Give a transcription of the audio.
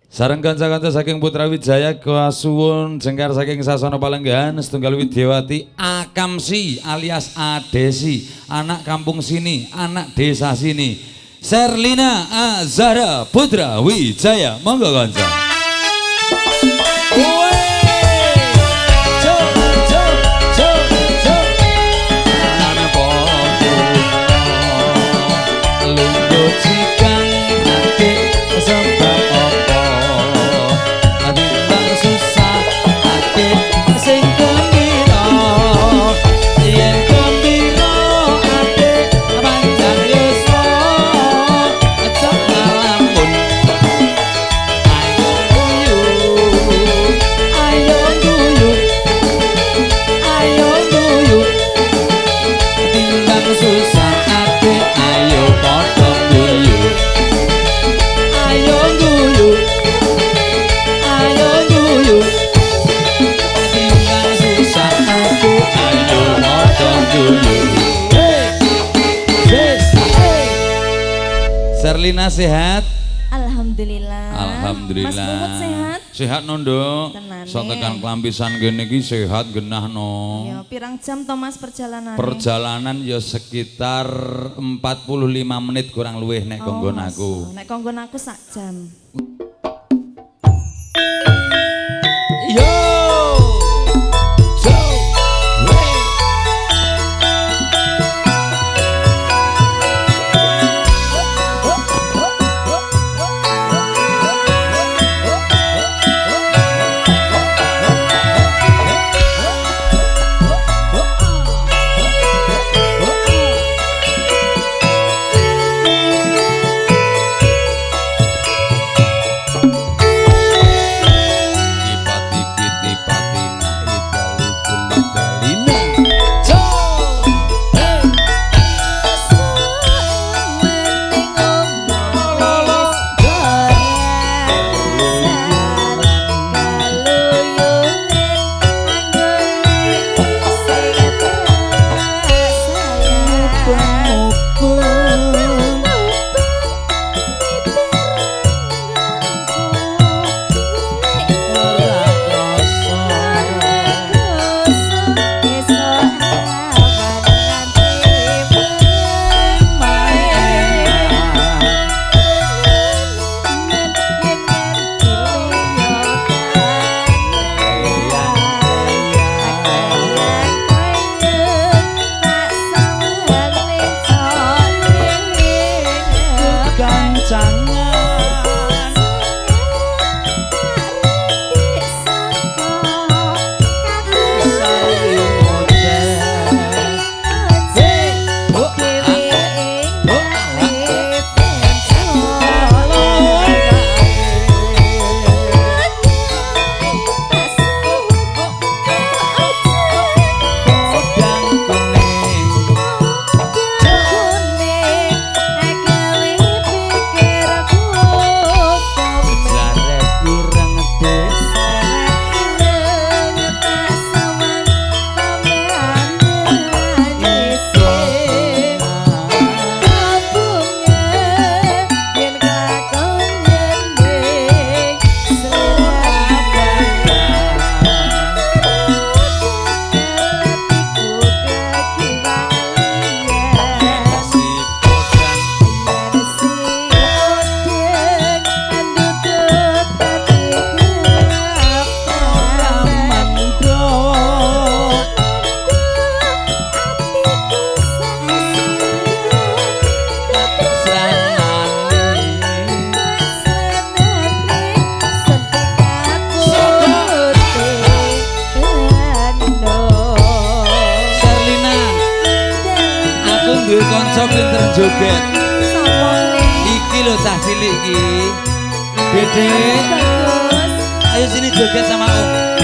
Sareng kanca-kanca saking Putra Wijaya kasuwun jengkar saking Sasana Palenggan setunggal Widyawati Akamsi alias Adesi, anak kampung sini, anak desa sini. Sherlina Azhara Putra Wijaya, monggo kanca. Sherlina sehat? Alhamdulillah. Alhamdulillah. Mas Mumut sehat? Sehat nondo. Tenane. So tekan kelampisan gini ki sehat genah no. Ya, pirang jam Thomas perjalanan? Perjalanan ya sekitar 45 menit kurang luwih nek konggon aku. Nek konggon aku sak jam. Yo. duwe kanca pinter joget. Sapone? Iki lho cah cilik iki. Dede. Bagus. Ayo sini joget sama Om.